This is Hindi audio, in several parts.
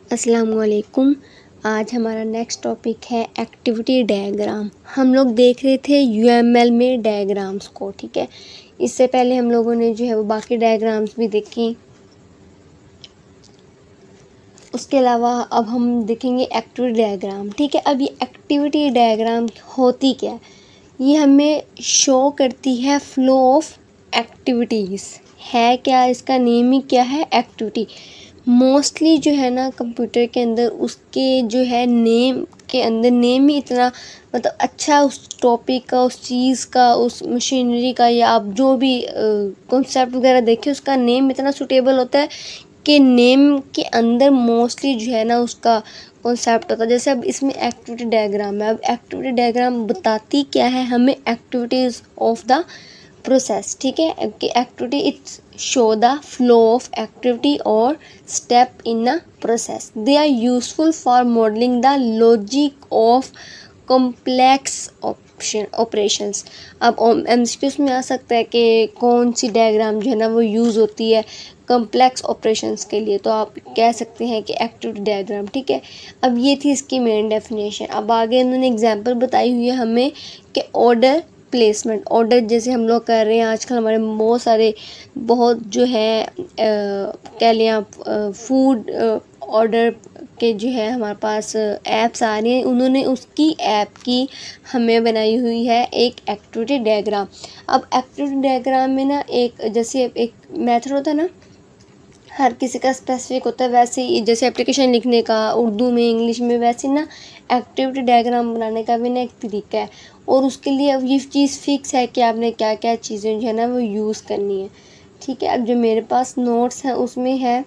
अस्सलामुअलैकुम। आज हमारा नेक्स्ट टॉपिक है एक्टिविटी डायग्राम। हम लोग देख रहे थे यूएमएल में डायग्राम्स को, ठीक है। इससे पहले हम लोगों ने जो है वो बाकी डायग्राम्स भी देखी। उसके अलावा अब हम देखेंगे एक्टिविटी डायग्राम, ठीक है। अब ये एक्टिविटी डायग्राम होती क्या है? ये हमें शो करती है फ्लो ऑफ एक्टिविटीज़। है क्या, इसका नेम ही क्या है? एक्टिविटी। मोस्टली जो है ना कंप्यूटर के अंदर उसके जो है नेम के अंदर नेम ही इतना मतलब अच्छा उस टॉपिक का, उस चीज़ का, उस मशीनरी का, या आप जो भी कॉन्सेप्ट वगैरह देखें उसका नेम इतना सूटेबल होता है कि नेम के अंदर मोस्टली जो है ना उसका कॉन्सेप्ट होता है। जैसे अब इसमें एक्टिविटी डायग्राम है। अब एक्टिविटी डायग्राम बताती क्या है हमें? एक्टिविटीज़ ऑफ द प्रोसेस, ठीक है। कि activity it's show the flow of activity और step in a process. They are useful for modelling the logic of complex operations. अब एमसीक्यूज में आ सकता है कि कौन सी डायग्राम जो है ना वो यूज़ होती है कॉम्प्लेक्स ऑपरेशंस के लिए, तो आप कह सकते हैं कि एक्टिविटी डायग्राम, ठीक है। अब ये थी इसकी मेन डेफिनेशन। अब आगे इन्होंने एग्जांपल बताई हुई है हमें कि ऑर्डर प्लेसमेंट। ऑर्डर जैसे हम लोग कर रहे हैं आजकल, हमारे बहुत जो है कह लें आप फूड ऑर्डर के जो है हमारे पास ऐप्स आ रहे हैं। उन्होंने उसकी ऐप की हमें बनाई हुई है एक एक्टिविटी डायग्राम। अब एक्टिविटी डायग्राम में ना एक जैसे एक मेथड होता है ना, हर किसी का स्पेसिफिक होता है, वैसे ही जैसे एप्लीकेशन लिखने का उर्दू में, इंग्लिश में, वैसे ना एक्टिविटी डायग्राम बनाने का भी ना एक तरीका है। और उसके लिए अब ये चीज़ फिक्स है कि आपने क्या क्या चीज़ें जो है ना वो यूज़ करनी है, ठीक है। अब जो मेरे पास नोट्स हैं उसमें है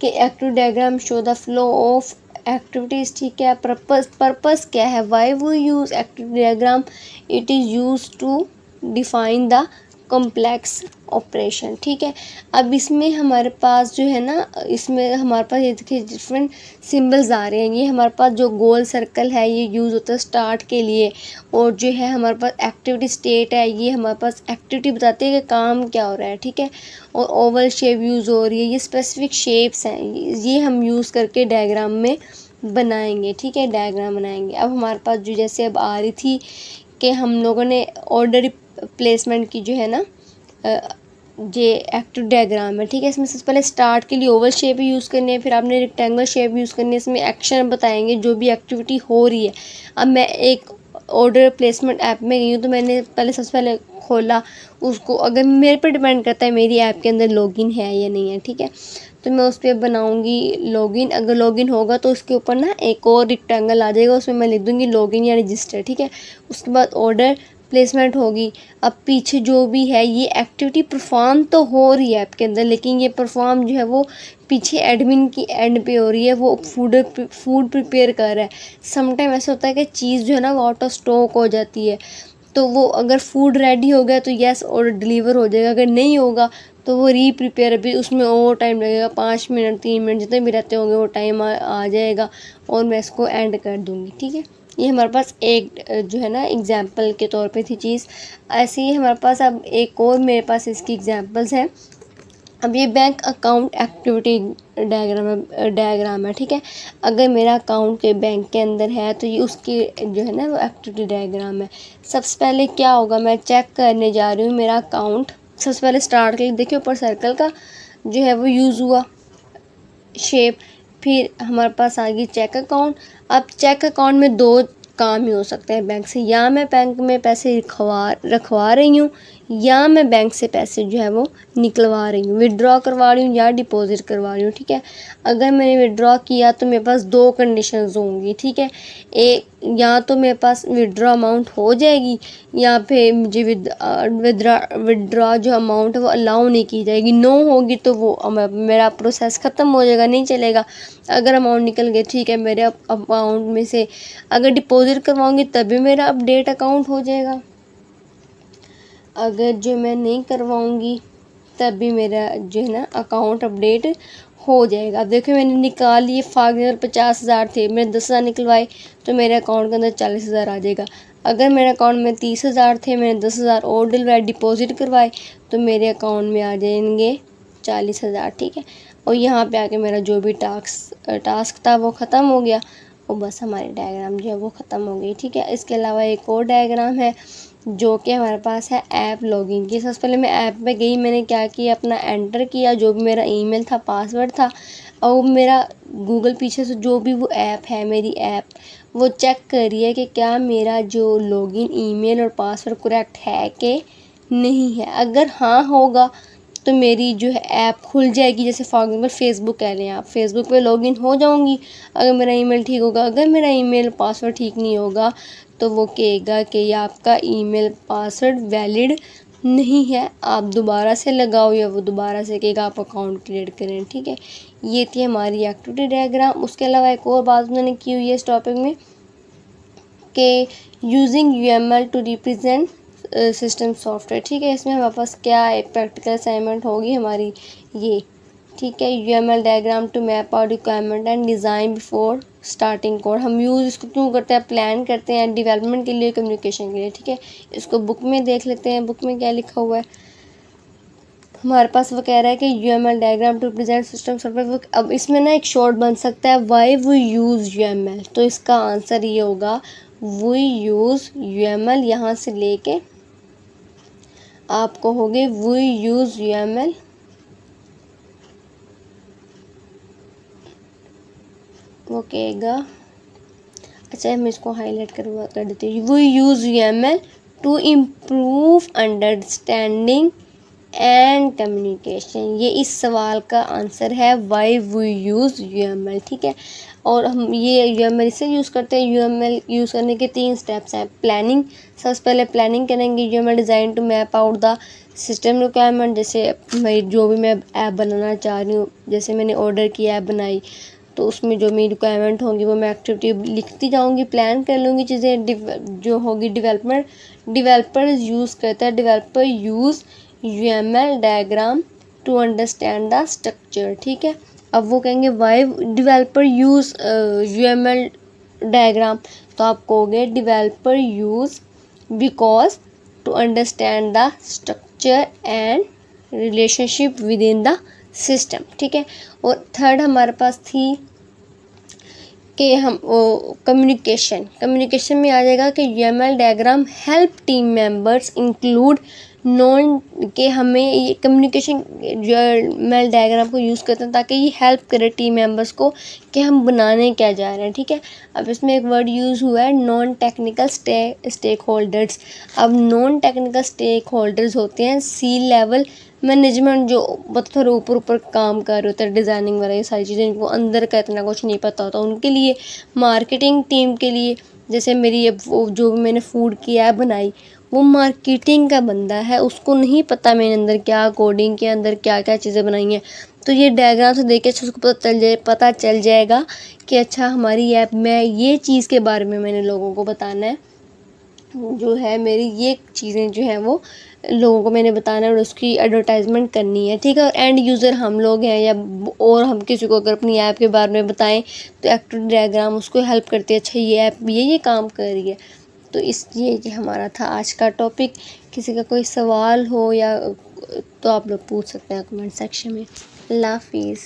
कि activity diagram show the flow of activities, ठीक है। पर्पस क्या है? Why we use activity diagram? It is use to define the complex operation, ठीक है। अब इसमें हमारे पास जो है ना, इसमें हमारे पास ये देखिए डिफरेंट सिंबल्स आ रहे हैं। ये हमारे पास जो गोल सर्कल है ये यूज़ होता है स्टार्ट के लिए, और जो है हमारे पास एक्टिविटी स्टेट है, ये हमारे पास एक्टिविटी बताती है कि काम क्या हो रहा है, ठीक है। और ओवल शेप यूज़ हो रही है। ये स्पेसिफिक शेप्स हैं, ये हम यूज़ करके डायग्राम में बनाएंगे, ठीक है। डायग्राम बनाएंगे। अब हमारे पास जो जैसे अब आ रही थी कि हम लोगों ने ऑर्डर प्लेसमेंट की जो है ना ये एक्टिव डायग्राम है, ठीक है। इसमें सबसे पहले स्टार्ट के लिए ओवल शेप यूज़ करनी है, फिर आपने रेक्टेंगल शेप यूज़ करनी है। इसमें एक्शन बताएंगे जो भी एक्टिविटी हो रही है। अब मैं एक ऑर्डर प्लेसमेंट ऐप में गई हूँ, तो मैंने सबसे पहले खोला उसको। अगर मेरे पर डिपेंड करता है मेरी ऐप के अंदर लॉगिन है या नहीं है, ठीक है। तो मैं उस पर बनाऊँगी लॉगिन। अगर लॉगिन होगा तो उसके ऊपर ना एक और रेक्टेंगल आ जाएगा, उसमें मैं लिख दूँगी लॉगिन या रजिस्टर, ठीक है। उसके बाद ऑर्डर प्लेसमेंट होगी। अब पीछे जो भी है ये एक्टिविटी परफॉर्म तो हो रही है ऐप के अंदर, लेकिन ये परफॉर्म जो है वो पीछे एडमिन की एंड पे हो रही है। वो फूड प्रिपेयर कर रहा है। समटाइम ऐसा होता है कि चीज़ जो है ना वो आउट ऑफ स्टॉक हो जाती है, तो वो अगर फूड रेडी हो गया तो यस ऑर्डर डिलीवर हो जाएगा। अगर नहीं होगा तो वो रीप्रिपेयर, अभी उसमें और टाइम लगेगा, 5 मिनट 3 मिनट जितने भी रहते होंगे वो टाइम आ जाएगा, और मैं इसको एंड कर दूँगी, ठीक है। ये हमारे पास एक जो है ना एग्जाम्पल के तौर पे थी चीज़। ऐसे ही हमारे पास अब एक और मेरे पास इसकी एग्जाम्पल्स हैं। अब ये बैंक अकाउंट एक्टिविटी डायग्राम है, ठीक है। अगर मेरा अकाउंट के बैंक के अंदर है तो ये उसकी जो है ना वो एक्टिविटी डायग्राम है। सबसे पहले क्या होगा, मैं चेक करने जा रही हूँ मेरा अकाउंट। सबसे पहले स्टार्ट के लिए देखिए ऊपर सर्कल का जो है वो यूज़ हुआ शेप। फिर हमारे पास आ गई चेक अकाउंट। अब चेक अकाउंट में दो काम ही हो सकते हैं बैंक से, या मैं बैंक में पैसे रखवा रही हूँ, या मैं बैंक से पैसे जो है वो निकलवा रही हूँ, विड्रॉ करवा रही हूँ या डिपॉजिट करवा रही हूँ, ठीक है। अगर मैंने विड्रॉ किया तो मेरे पास दो कंडीशंस होंगी, ठीक है। एक, या तो मेरे पास विड्रॉ अमाउंट हो जाएगी, या फिर मुझे विड्रॉ जो अमाउंट है वो अलाउ नहीं की जाएगी। नो होगी तो वो मेरा प्रोसेस ख़त्म हो जाएगा, नहीं चलेगा। अगर अमाउंट निकल गया, ठीक है, मेरे अकाउंट में से। अगर डिपॉजिट करवाऊँगी तभी मेरा अपडेट अकाउंट हो जाएगा। अगर जो मैं नहीं करवाऊँगी तब भी मेरा जो है ना अकाउंट अपडेट हो जाएगा। अब देखो मैंने निकाल लिए, अगर 50,000 थे, मैंने 10,000 निकलवाए तो मेरे अकाउंट के अंदर 40,000 आ जाएगा। अगर मेरे अकाउंट में 30,000 थे, मैंने 10,000 और डिपॉजिट करवाए तो मेरे अकाउंट में आ जाएंगे 40,000, ठीक है। और यहाँ पे आके मेरा जो भी टास्क था वो ख़त्म हो गया और बस हमारी डायग्राम जो है वो ख़त्म हो गई। ठीक है, इसके अलावा एक और डायग्राम है जो कि हमारे पास है ऐप लॉगिन की। सबसे पहले मैं ऐप में गई, मैंने क्या किया, अपना एंटर किया जो भी मेरा ईमेल था, पासवर्ड था, और मेरा गूगल पीछे से जो भी वो ऐप है, मेरी ऐप वो चेक कर रही है कि क्या मेरा जो लॉगिन ईमेल और पासवर्ड करेक्ट है कि नहीं है। अगर हाँ होगा तो मेरी जो है ऐप खुल जाएगी। जैसे फॉर एग्जाम्पल फेसबुक कह लें आप, फेसबुक पे लॉगिन हो जाऊंगी अगर मेरा ईमेल ठीक होगा। अगर मेरा ईमेल पासवर्ड ठीक नहीं होगा तो वो कहेगा कि ये आपका ईमेल पासवर्ड वैलिड नहीं है, आप दोबारा से लगाओ, या वो दोबारा से कहेगा आप अकाउंट क्रिएट करें। ठीक है, ये थी हमारी एक्टिविटी डायग्राम। उसके अलावा एक और बात मैंने की हुई है इस टॉपिक में कि using UML to represent system software. ठीक है, इसमें हमारे पास क्या एक प्रैक्टिकल असाइनमेंट होगी हमारी ये। ठीक है, UML diagram to map out requirement and design before starting code. हम यूज़ इसको क्यों करते हैं, प्लान करते हैं डेवलपमेंट के लिए, कम्युनिकेशन के लिए। ठीक है, इसको बुक में देख लेते हैं, बुक में क्या लिखा हुआ है हमारे पास। वो कह रहा है कि UML diagram to present system software. अब इसमें ना एक शॉर्ट बन सकता है, वाई वी यूज़ UML, तो इसका आंसर ये होगा वी यूज़ UML, यहाँ से लेके आप कहोगे वी यूज़ UML, वो कहेगा, अच्छा मैं इसको हाईलाइट कर देती हूँ। We use UML to improve understanding and communication. ये इस सवाल का आंसर है, वाई वी यूज़ UML। ठीक है, और हम ये UML इससे यूज़ करते हैं। UML यूज़ करने के 3 स्टेप्स हैं। प्लानिंग, सबसे पहले प्लानिंग करेंगे। UML design to map out the system requirement, जैसे जो भी मैं ऐप बनाना चाह रही हूँ, जैसे मैंने ऑर्डर की ऐप बनाई तो उसमें जो मेरी रिक्वायरमेंट होंगी वो मैं एक्टिविटी लिखती जाऊँगी, प्लान कर लूँगी चीज़ें जो होगी। डेवलपर यूज़ करता है, developer use UML diagram to understand the structure. ठीक है, अब वो कहेंगे why developer use UML diagram, तो आप कहोगे developer use because to understand the structure and relationship within the system. ठीक है, और थर्ड हमारे पास थी कि हम कम्युनिकेशन में आ जाएगा कि UML diagram help team members include non, के हमें ये कम्युनिकेशन UML डायग्राम को यूज़ करते हैं ताकि ये हेल्प करे टीम मेंबर्स को कि हम बनाने क्या जा रहे हैं। ठीक है, अब इसमें एक वर्ड यूज़ हुआ है नॉन टेक्निकल स्टेक होल्डर्स। अब नॉन टेक्निकल स्टेक होल्डर्स होते हैं सी लेवल मैनेजमेंट, जो मतलब थोड़ा ऊपर ऊपर काम कर रहे होते हैं, डिज़ाइनिंग वगैरह ये सारी चीज़ें, इनको अंदर का इतना कुछ नहीं पता होता उनके लिए। मार्केटिंग टीम के लिए, जैसे मेरी ये जो भी मैंने फूड की ऐप बनाई वो मार्केटिंग का बंदा है, उसको नहीं पता मैंने अंदर क्या कोडिंग के अंदर क्या क्या चीज़ें बनाई हैं। तो ये डायग्राम से देख के अच्छा उसको पता चल जाएगा कि अच्छा हमारी ऐप में ये चीज़ के बारे में मैंने लोगों को बताना है, जो है मेरी ये चीज़ें जो है वो लोगों को मैंने बताना है और उसकी एडवर्टाइजमेंट करनी है। ठीक है, और एंड यूज़र हम लोग हैं, या और हम किसी को अगर अपनी ऐप के बारे में बताएं तो एक्टिविटी डायग्राम उसको हेल्प करती है, अच्छा ये ऐप ये काम कर रही है। तो ये हमारा था आज का टॉपिक। किसी का कोई सवाल हो या तो आप लोग पूछ सकते हैं कमेंट सेक्शन में। अल्लाह हाफिज़।